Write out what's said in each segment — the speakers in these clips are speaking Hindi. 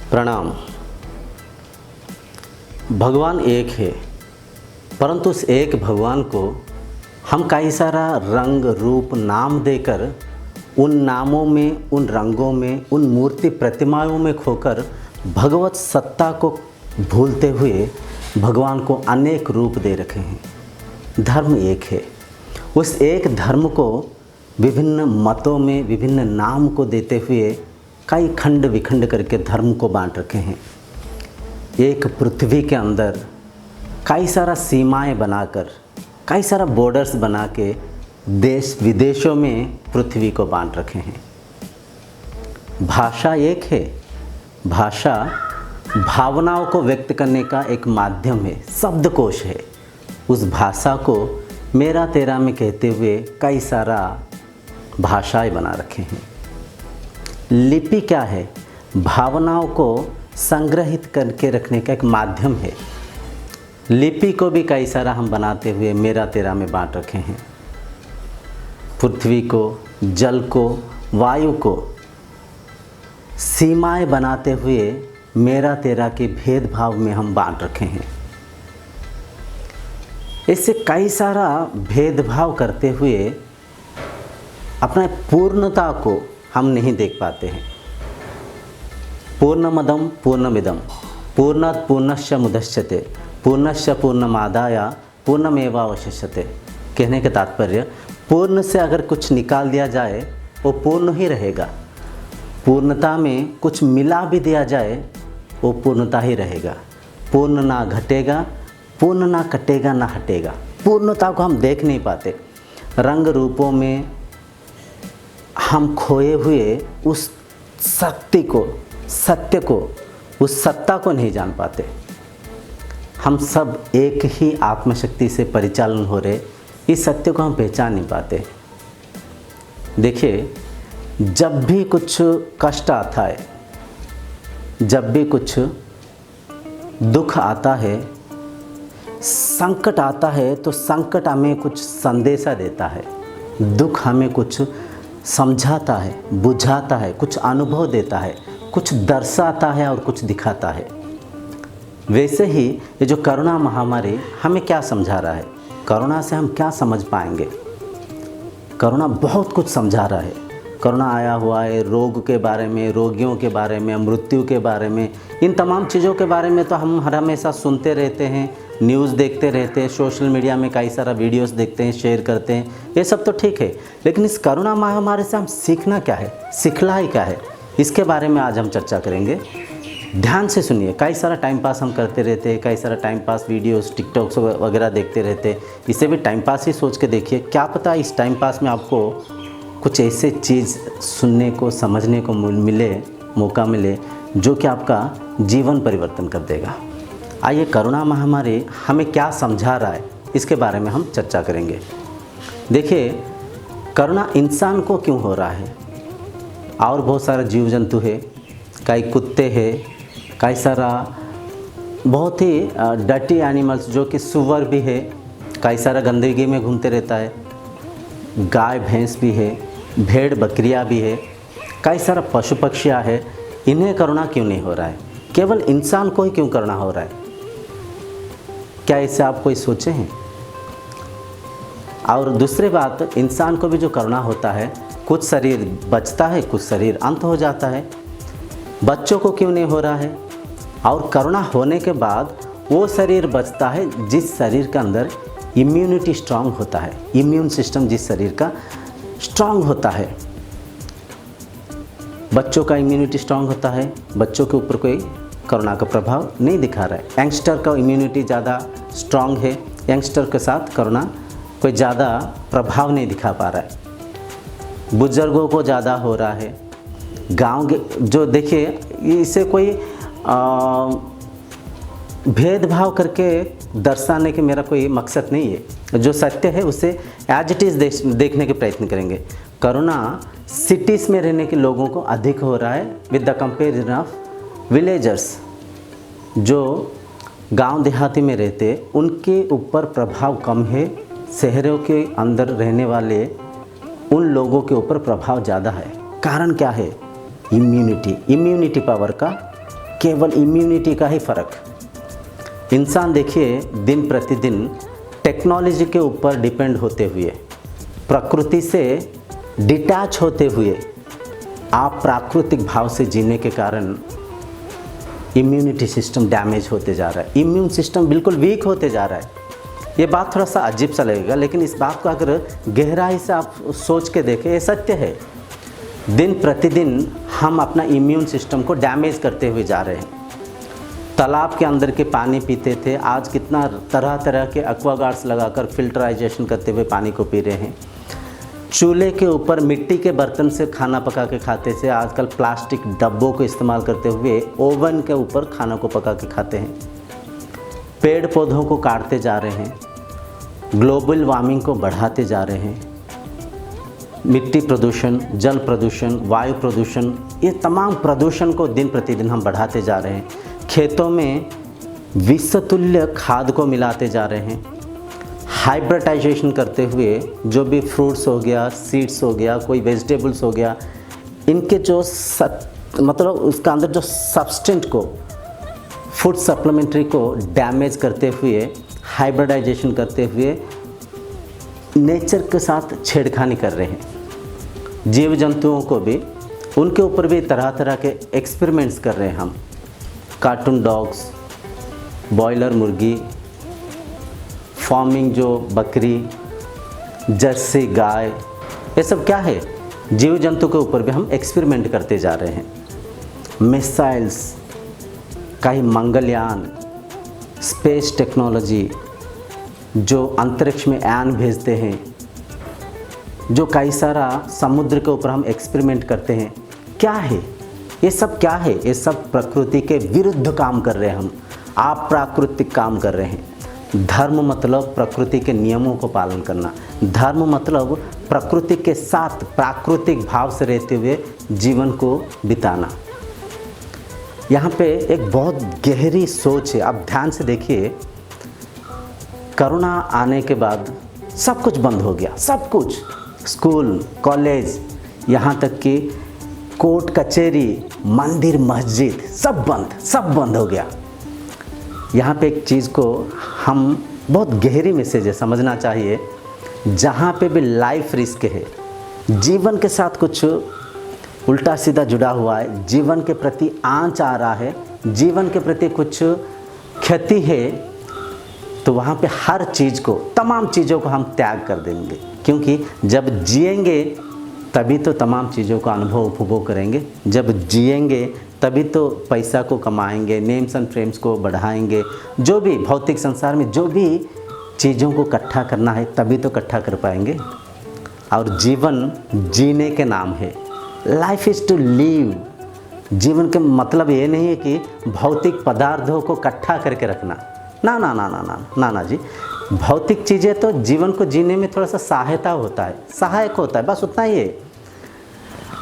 प्रणाम। भगवान एक है, परंतु उस एक भगवान को हम कई सारा रंग रूप नाम देकर उन नामों में, उन रंगों में, उन मूर्ति प्रतिमाओं में खोकर भगवत सत्ता को भूलते हुए भगवान को अनेक रूप दे रखे हैं। धर्म एक है, उस एक धर्म को विभिन्न मतों में विभिन्न नाम को देते हुए कई खंड विखंड करके धर्म को बांट रखे हैं। एक पृथ्वी के अंदर कई सारा सीमाएं बनाकर, कई सारा बॉर्डर्स बना के देश विदेशों में पृथ्वी को बांट रखे हैं। भाषा एक है, भाषा भावनाओं को व्यक्त करने का एक माध्यम है, शब्दकोश है। उस भाषा को मेरा तेरा में कहते हुए कई सारा भाषाएं बना रखे हैं। लिपि क्या है? भावनाओं को संग्रहित करके रखने का एक माध्यम है। लिपि को भी कई सारा हम बनाते हुए मेरा तेरा में बांट रखे हैं। पृथ्वी को, जल को, वायु को सीमाएं बनाते हुए मेरा तेरा के भेदभाव में हम बांट रखे हैं। इससे कई सारा भेदभाव करते हुए अपना पूर्णता को हम नहीं देख पाते हैं। पूर्णमदं पूर्णमिदं पूर्णात् पूर्णस्य मुदच्यते पूर्णस्य पूर्णमादाय पूर्णमेवावशिष्यते। कहने का तात्पर्य, पूर्ण से अगर कुछ निकाल दिया जाए वो पूर्ण ही रहेगा, पूर्णता में कुछ मिला भी दिया जाए वो पूर्णता ही रहेगा। पूर्ण ना घटेगा, पूर्ण ना कटेगा, ना हटेगा। पूर्णता को हम देख नहीं पाते। रंग रूपों में हम खोए हुए उस शक्ति को, सत्य को, उस सत्ता को नहीं जान पाते। हम सब एक ही आत्मशक्ति से परिचालन हो रहे, इस सत्य को हम पहचान नहीं पाते। देखिए, जब भी कुछ कष्ट आता है, जब भी कुछ दुख आता है, संकट आता है, तो संकट हमें कुछ संदेशा देता है, दुख हमें कुछ समझाता है, बुझाता है, कुछ अनुभव देता है, कुछ दर्शाता है और कुछ दिखाता है। वैसे ही ये जो कोरोना महामारी हमें क्या समझा रहा है? कोरोना से हम क्या समझ पाएंगे? कोरोना बहुत कुछ समझा रहा है। कोरोना आया हुआ है रोग के बारे में, रोगियों के बारे में, मृत्यु के बारे में, इन तमाम चीज़ों के बारे में तो हम हर हमेशा सुनते रहते हैं, न्यूज़ देखते रहते हैं, सोशल मीडिया में कई सारा वीडियोस देखते हैं, शेयर करते हैं, ये सब तो ठीक है। लेकिन इस कोरोना महामारी से हम सीखना क्या है, सिखलाई क्या है, इसके बारे में आज हम चर्चा करेंगे। ध्यान से सुनिए। कई सारा टाइम पास हम करते रहते हैं, कई सारा टाइम पास वीडियोस टिकटॉक्स वगैरह देखते रहते हैं। इसे भी टाइम पास ही सोच के देखिए, क्या पता इस टाइम पास में आपको कुछ ऐसे चीज़ सुनने को, समझने को मिले, मौका मिले जो कि आपका जीवन परिवर्तन कर देगा। आइए, कोरोना महामारी हमें क्या समझा रहा है, इसके बारे में हम चर्चा करेंगे। देखिए, कोरोना इंसान को क्यों हो रहा है? और बहुत सारा जीव जंतु है, कई कुत्ते हैं, कई सारा बहुत ही डर्टी एनिमल्स जो कि सुअर भी है, कई सारा गंदगी में घूमते रहता है, गाय भैंस भी है, भेड़ बकरियां भी है, कई सारा पशु पक्षियाँ है। इन्हें कोरोना क्यों नहीं हो रहा है? केवल इंसान को ही क्यों कोरोना हो रहा है? क्या इससे आप कोई सोचे हैं? और दूसरी बात, इंसान को भी जो कोरोना होता है, कुछ शरीर बचता है, कुछ शरीर अंत हो जाता है। बच्चों को क्यों नहीं हो रहा है? और कोरोना होने के बाद वो शरीर बचता है जिस शरीर के अंदर इम्यूनिटी स्ट्रांग होता है, इम्यून सिस्टम जिस शरीर का स्ट्रांग होता है। बच्चों का इम्यूनिटी स्ट्रांग होता है, बच्चों के ऊपर कोई कोरोना का प्रभाव नहीं दिखा रहा है। यंगस्टर का इम्यूनिटी ज़्यादा स्ट्रांग है, यंगस्टर के साथ कोरोना कोई ज़्यादा प्रभाव नहीं दिखा पा रहा है। बुजुर्गों को ज़्यादा हो रहा है। गांव के जो देखिए, इसे कोई भेदभाव करके दर्शाने के मेरा कोई मकसद नहीं है। जो सत्य है उसे एज इट इज़ देखने के प्रयत्न करेंगे। कोरोना सिटीज़ में रहने के लोगों को अधिक हो रहा है with the comparison of villagers. जो गांव देहाती में रहते उनके ऊपर प्रभाव कम है, शहरों के अंदर रहने वाले उन लोगों के ऊपर प्रभाव ज़्यादा है। कारण क्या है? इम्यूनिटी पावर का केवल इम्यूनिटी का ही फ़र्क। इंसान देखिए दिन प्रतिदिन टेक्नोलॉजी के ऊपर डिपेंड होते हुए, प्रकृति से डिटैच होते हुए, आप प्राकृतिक भाव से जीने के कारण इम्यूनिटी सिस्टम डैमेज होते जा रहा है, इम्यून सिस्टम बिल्कुल वीक होते जा रहा है। ये बात थोड़ा सा अजीब सा लगेगा, लेकिन इस बात को अगर गहराई से आप सोच के देखें, ये सत्य है। दिन प्रतिदिन हम अपना इम्यून सिस्टम को डैमेज करते हुए जा रहे हैं। तालाब के अंदर के पानी पीते थे, आज कितना तरह तरह के एक्वागार्ड्स लगाकर फिल्टराइजेशन करते हुए पानी को पी रहे हैं। चूल्हे के ऊपर मिट्टी के बर्तन से खाना पका के खाते थे, आजकल प्लास्टिक डब्बों को इस्तेमाल करते हुए ओवन के ऊपर खाना को पका के खाते हैं। पेड़ पौधों को काटते जा रहे हैं, ग्लोबल वार्मिंग को बढ़ाते जा रहे हैं। मिट्टी प्रदूषण, जल प्रदूषण, वायु प्रदूषण, ये तमाम प्रदूषण को दिन प्रतिदिन हम बढ़ाते जा रहे हैं। खेतों में विषतुल्य खाद को मिलाते जा रहे हैं। हाइब्रिडाइजेशन करते हुए जो भी फ्रूट्स हो गया, सीड्स हो गया, कोई वेजिटेबल्स हो गया, इनके जो मतलब उसका अंदर जो सब्सटेंट को, फूड सप्लीमेंट्री को डैमेज करते हुए, हाइब्रिडाइजेशन करते हुए नेचर के साथ छेड़खानी कर रहे हैं। जीव जंतुओं को भी, उनके ऊपर भी तरह तरह के एक्सपेरिमेंट्स कर रहे हैं हम। कार्टून डॉग्स, बॉयलर मुर्गी, फार्मिंग जो बकरी, जर्सी गाय, ये सब क्या है, जीव जंतु के ऊपर भी हम एक्सपेरिमेंट करते जा रहे हैं। मिसाइल्स, कई मंगलयान, स्पेस टेक्नोलॉजी, जो अंतरिक्ष में यान भेजते हैं, जो कई सारा समुद्र के ऊपर हम एक्सपेरिमेंट करते हैं, क्या है ये सब? क्या है ये सब? प्रकृति के विरुद्ध काम कर रहे हैं हम, आप प्राकृतिक काम कर रहे हैं। धर्म मतलब प्रकृति के नियमों को पालन करना, धर्म मतलब प्रकृति के साथ प्राकृतिक भाव से रहते हुए जीवन को बिताना। यहाँ पे एक बहुत गहरी सोच है, आप ध्यान से देखिए। कोरोना आने के बाद सब कुछ बंद हो गया, सब कुछ, स्कूल, कॉलेज, यहाँ तक कि कोर्ट कचहरी, मंदिर, मस्जिद, सब बंद हो गया। यहाँ पे एक चीज़ को हम बहुत गहरी मैसेज है, समझना चाहिए। जहाँ पे भी लाइफ रिस्क है, जीवन के साथ कुछ उल्टा सीधा जुड़ा हुआ है, जीवन के प्रति आंच आ रहा है, जीवन के प्रति कुछ क्षति है, तो वहाँ पे हर चीज़ को, तमाम चीज़ों को हम त्याग कर देंगे। क्योंकि जब जिएंगे तभी तो तमाम चीज़ों का अनुभव उपभोग करेंगे, जब जिएंगे तभी तो पैसा को कमाएंगे, नेम्स एंड फ्रेम्स को बढ़ाएंगे, जो भी भौतिक संसार में जो भी चीज़ों को इकट्ठा करना है तभी तो इकट्ठा कर पाएंगे। और जीवन जीने के नाम है, लाइफ इज़ टू लिव। जीवन के मतलब ये नहीं है कि भौतिक पदार्थों को इकट्ठा करके रखना, ना ना ना ना ना ना ना जी। भौतिक चीज़ें तो जीवन को जीने में थोड़ा सा सहायता होता है, सहायक होता है, बस उतना ही है।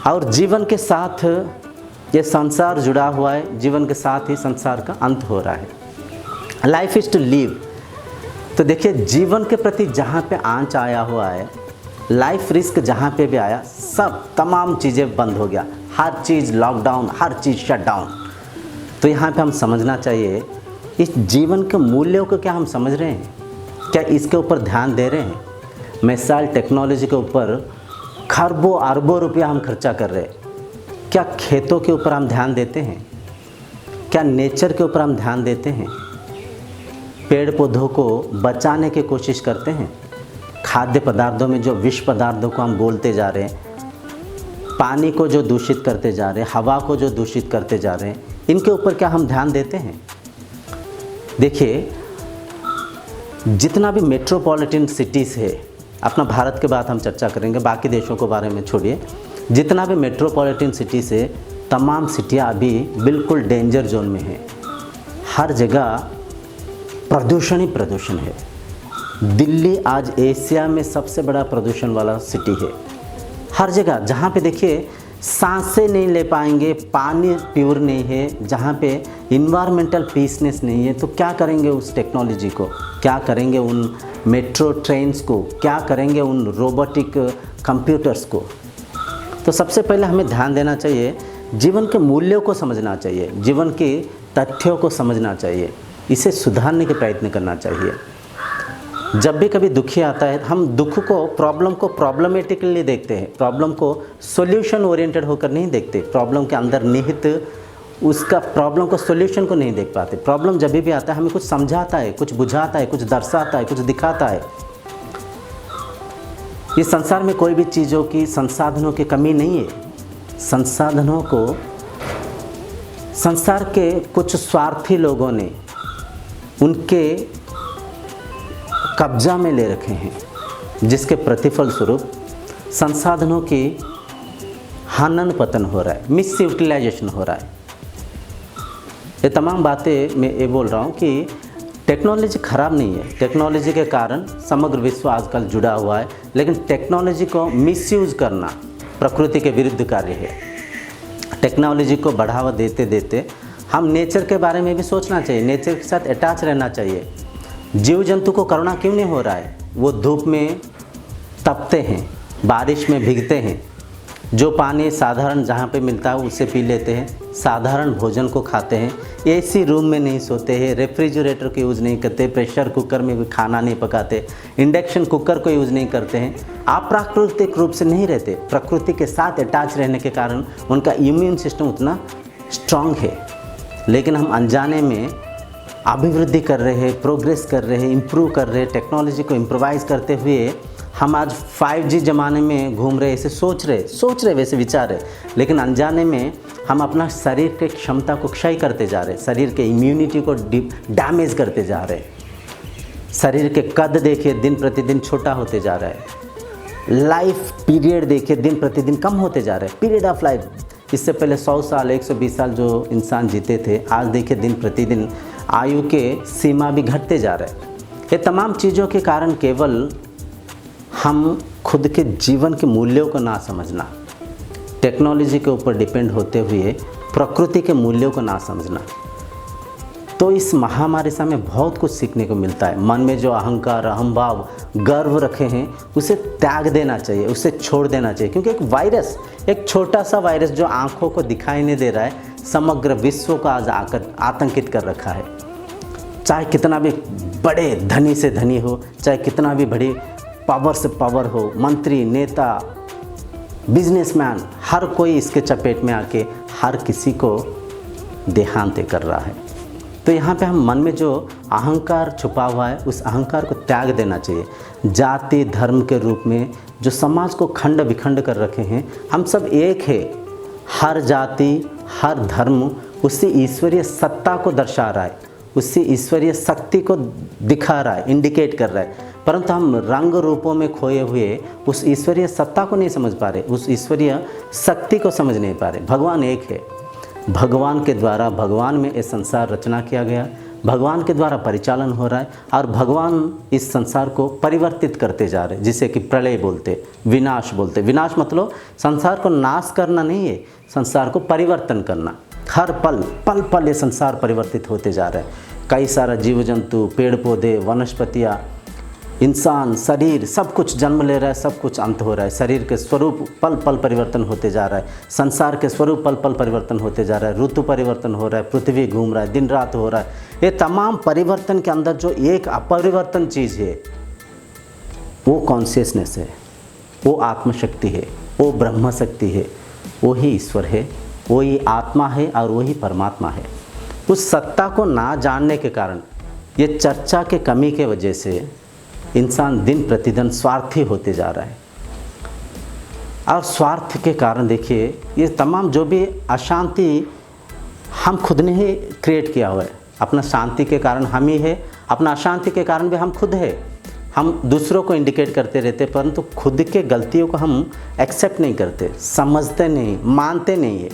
और जीवन के साथ ये संसार जुड़ा हुआ है, जीवन के साथ ही संसार का अंत हो रहा है। Life is to live. तो देखिए, जीवन के प्रति जहाँ पे आंच आया हुआ है, लाइफ रिस्क जहाँ पे भी आया, सब तमाम चीज़ें बंद हो गया, हर चीज़ लॉकडाउन, हर चीज़ शट डाउन। तो यहाँ पे हम समझना चाहिए, इस जीवन के मूल्यों को क्या हम समझ रहे हैं? क्या इसके ऊपर ध्यान दे रहे हैं? मिसाइल टेक्नोलॉजी के ऊपर खरबों अरबों रुपया हम खर्चा कर रहे हैं। क्या खेतों के ऊपर हम ध्यान देते हैं? क्या नेचर के ऊपर हम ध्यान देते हैं? पेड़ पौधों को बचाने की कोशिश करते हैं? खाद्य पदार्थों में जो विष पदार्थों को हम बोलते जा रहे हैं, पानी को जो दूषित करते जा रहे हैं, हवा को जो दूषित करते जा रहे हैं, इनके ऊपर क्या हम ध्यान देते हैं? देखिए, जितना भी मेट्रोपॉलिटन सिटीज़ है, अपना भारत के बाद हम चर्चा करेंगे, बाकी देशों के बारे में छोड़िए, जितना भी मेट्रोपॉलिटन सिटीज़ है, तमाम सिटियाँ अभी बिल्कुल डेंजर जोन में है। हर जगह प्रदूषण ही प्रदूषण है। दिल्ली आज एशिया में सबसे बड़ा प्रदूषण वाला सिटी है। हर जगह जहाँ पे देखिए सांसें नहीं ले पाएंगे, पानी प्योर नहीं है, जहाँ पे इन्वायरमेंटल पीसनेस नहीं है, तो क्या करेंगे उस टेक्नोलॉजी को? क्या करेंगे उन मेट्रो ट्रेन्स को? क्या करेंगे उन रोबोटिक कंप्यूटर्स को? तो सबसे पहले हमें ध्यान देना चाहिए, जीवन के मूल्यों को समझना चाहिए, जीवन के तथ्यों को समझना चाहिए, इसे सुधारने के प्रयत्न करना चाहिए। जब भी कभी दुखी आता है, हम दुख को, प्रॉब्लम को प्रॉब्लमेटिकली देखते हैं, प्रॉब्लम को सॉल्यूशन ओरिएंटेड होकर नहीं देखते, प्रॉब्लम के अंदर निहित उसका प्रॉब्लम को सॉल्यूशन को नहीं देख पाते। प्रॉब्लम जब भी आता है हमें कुछ समझाता है, कुछ बुझाता है, कुछ दर्शाता है, कुछ दिखाता है। इस संसार में कोई भी चीज़ों की, संसाधनों की कमी नहीं है। संसाधनों को संसार के कुछ स्वार्थी लोगों ने उनके कब्जा में ले रखे हैं, जिसके प्रतिफल स्वरूप संसाधनों की हनन पतन हो रहा है, मिस यूटिलाइजेशन हो रहा है। ये तमाम बातें मैं ये बोल रहा हूँ कि टेक्नोलॉजी ख़राब नहीं है, टेक्नोलॉजी के कारण समग्र विश्व आजकल जुड़ा हुआ है, लेकिन टेक्नोलॉजी को मिसयूज़ करना प्रकृति के विरुद्ध कार्य है। टेक्नोलॉजी को बढ़ावा देते देते हम नेचर के बारे में भी सोचना चाहिए, नेचर के साथ अटैच रहना चाहिए। जीव जंतु को करुणा क्यों नहीं हो रहा है? वो धूप में तपते हैं, बारिश में भीगते हैं, जो पानी साधारण जहाँ पे मिलता है उसे पी लेते हैं, साधारण भोजन को खाते हैं, एसी रूम में नहीं सोते हैं, रेफ्रिजरेटर को यूज़ नहीं करते, प्रेशर कुकर में भी खाना नहीं पकाते, इंडक्शन कुकर को यूज़ नहीं करते हैं। आप प्राकृतिक रूप से नहीं रहते, प्रकृति के साथ अटैच रहने के कारण उनका इम्यून सिस्टम उतना स्ट्रांग है। लेकिन हम अनजाने में अभिवृद्धि कर रहे हैं, प्रोग्रेस कर रहे हैं, इम्प्रूव कर रहे हैं, टेक्नोलॉजी को इम्प्रोवाइज़ करते हुए हम आज 5G ज़माने में घूम रहे, ऐसे सोच रहे वैसे विचार रहे, लेकिन अनजाने में हम अपना शरीर के क्षमता को क्षय करते जा रहे, शरीर के इम्यूनिटी को डैमेज करते जा रहे। शरीर के कद देखिए दिन प्रतिदिन छोटा होते जा रहा है, लाइफ पीरियड देखिए दिन प्रतिदिन कम होते जा रहे हैं, पीरियड ऑफ लाइफ। इससे पहले 100 साल 120 साल जो इंसान जीते थे, आज देखिए दिन प्रतिदिन आयु के सीमा भी घटते जा रहे हैं। ये तमाम चीज़ों के कारण केवल हम खुद के जीवन के मूल्यों को ना समझना, टेक्नोलॉजी के ऊपर डिपेंड होते हुए प्रकृति के मूल्यों को ना समझना, तो इस महामारी से हमें बहुत कुछ सीखने को मिलता है। मन में जो अहंकार, अहंभाव, गर्व रखे हैं उसे त्याग देना चाहिए, उसे छोड़ देना चाहिए, क्योंकि एक वायरस, एक छोटा सा वायरस जो आँखों को दिखाई नहीं दे रहा है, समग्र विश्व को आज आकर आतंकित कर रखा है। चाहे कितना भी बड़े धनी से धनी हो, चाहे कितना भी बड़ी पावर से पावर हो, मंत्री, नेता, बिजनेसमैन, हर कोई इसके चपेट में आके हर किसी को देहांत कर रहा है। तो यहाँ पे हम मन में जो अहंकार छुपा हुआ है उस अहंकार को त्याग देना चाहिए। जाति धर्म के रूप में जो समाज को खंड विखंड कर रखे हैं, हम सब एक है। हर जाति, हर धर्म उसी ईश्वरीय सत्ता को दर्शा रहा है, उसी ईश्वरीय शक्ति को दिखा रहा है, इंडिकेट कर रहा है, परंतु हम रंग रूपों में खोए हुए उस ईश्वरीय सत्ता को नहीं समझ पा रहे, उस ईश्वरीय शक्ति को समझ नहीं पा रहे। भगवान एक है, भगवान के द्वारा, भगवान में ये संसार रचना किया गया, भगवान के द्वारा परिचालन हो रहा है और भगवान इस संसार को परिवर्तित करते जा रहे हैं, जिसे कि प्रलय बोलते, विनाश बोलते। विनाश मतलब संसार को नाश करना नहीं है, संसार को परिवर्तन करना। हर पल पल पल ये संसार परिवर्तित होते जा रहा है। कई सारा जीव जंतु, पेड़ पौधे, वनस्पतियाँ, इंसान, शरीर, सब कुछ जन्म ले रहा है, सब कुछ अंत हो रहा है। शरीर के स्वरूप पल पल परिवर्तन होते जा रहा है, संसार के स्वरूप पल पल परिवर्तन होते जा रहा है, ऋतु परिवर्तन हो रहा है, पृथ्वी घूम रहा है, दिन रात हो रहा है। ये तमाम परिवर्तन के अंदर जो एक अपरिवर्तन चीज़ है वो कॉन्शियसनेस है, वो आत्मशक्ति है, वो ब्रह्म शक्ति है, वो ही ईश्वर है, वो ही आत्मा है और वही परमात्मा है। उस सत्ता को ना जानने के कारण, ये चर्चा के कमी के वजह से इंसान दिन प्रतिदिन स्वार्थी होते जा रहा है। और स्वार्थ के कारण देखिए ये तमाम जो भी अशांति हम खुद ने ही क्रिएट किया हुआ है। अपना शांति के कारण हम ही है, अपना अशांति के कारण भी हम खुद है। हम दूसरों को इंडिकेट करते रहते, परंतु खुद के गलतियों को हम एक्सेप्ट नहीं करते, समझते नहीं, मानते नहीं है।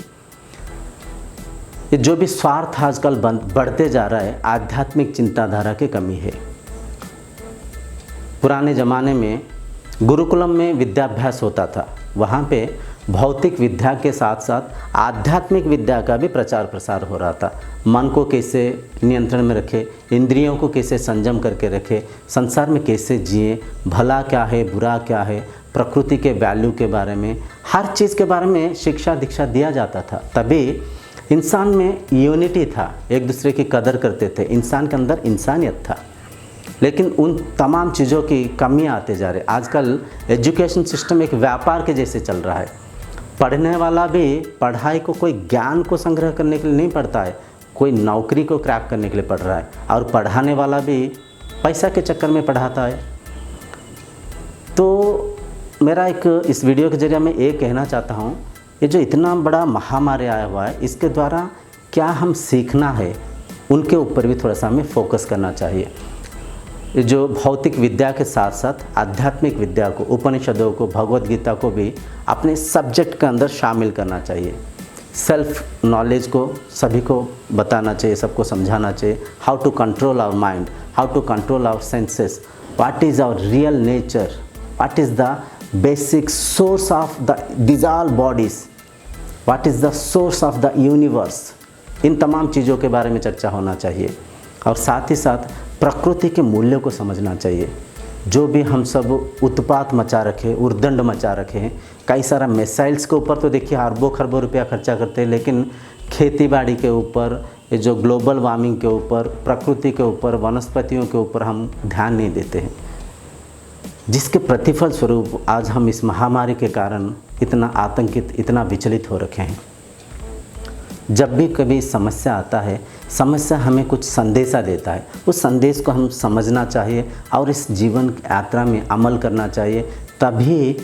ये जो भी स्वार्थ आजकल बढ़ते जा रहा है, आध्यात्मिक चिंताधारा की कमी है। पुराने ज़माने में गुरुकुलम में विद्याभ्यास होता था, वहाँ पे भौतिक विद्या के साथ साथ आध्यात्मिक विद्या का भी प्रचार प्रसार हो रहा था। मन को कैसे नियंत्रण में रखे, इंद्रियों को कैसे संयम करके रखे, संसार में कैसे जिए, भला क्या है, बुरा क्या है, प्रकृति के वैल्यू के बारे में, हर चीज़ के बारे में शिक्षा दीक्षा दिया जाता था। तभी इंसान में यूनिटी था, एक दूसरे की कदर करते थे, इंसान के अंदर इंसानियत था। लेकिन उन तमाम चीज़ों की कमियाँ आते जा रहे। आजकल एजुकेशन सिस्टम एक व्यापार के जैसे चल रहा है। पढ़ने वाला भी पढ़ाई को कोई ज्ञान को संग्रह करने के लिए नहीं पढ़ता है, कोई नौकरी को क्रैक करने के लिए पढ़ रहा है, और पढ़ाने वाला भी पैसा के चक्कर में पढ़ाता है। तो मेरा एक इस वीडियो के जरिए मैं ये कहना चाहता हूँ, ये जो इतना बड़ा महामारी आया हुआ है, इसके द्वारा क्या हम सीखना है, उनके ऊपर भी थोड़ा सा हमें फोकस करना चाहिए। जो भौतिक विद्या के साथ साथ आध्यात्मिक विद्या को, उपनिषदों को, भगवद गीता को भी अपने सब्जेक्ट के अंदर शामिल करना चाहिए। सेल्फ नॉलेज को सभी को बताना चाहिए, सबको समझाना चाहिए। How to control our mind, how to control our senses, what is our real nature, what is the basic source of the this all bodies, what is the source of the universe. इन तमाम चीज़ों के बारे में चर्चा होना चाहिए। और साथ ही साथ प्रकृति के मूल्यों को समझना चाहिए। जो भी हम सब उत्पात मचा रखे, उर्दंड मचा रखे हैं, कई सारा मिसाइल्स के ऊपर तो देखिए अरबों खरबों रुपया खर्चा करते हैं, लेकिन खेती बाड़ी के ऊपर, ये जो ग्लोबल वार्मिंग के ऊपर, प्रकृति के ऊपर, वनस्पतियों के ऊपर हम ध्यान नहीं देते हैं, जिसके प्रतिफल स्वरूप आज हम इस महामारी के कारण इतना आतंकित, इतना विचलित हो रखे हैं। जब भी कभी समस्या आता है, समस्या हमें कुछ संदेशा देता है, उस संदेश को हम समझना चाहिए और इस जीवन यात्रा में अमल करना चाहिए। तभी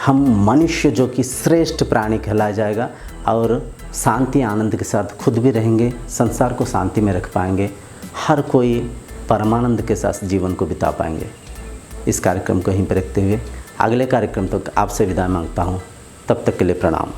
हम मनुष्य जो कि श्रेष्ठ प्राणी कहलाया जाएगा और शांति आनंद के साथ खुद भी रहेंगे, संसार को शांति में रख पाएंगे, हर कोई परमानंद के साथ जीवन को बिता पाएंगे। इस कार्यक्रम को यहीं पर रखते हुए अगले कार्यक्रम तक आपसे विदा मांगता हूँ। तब तक के लिए प्रणाम।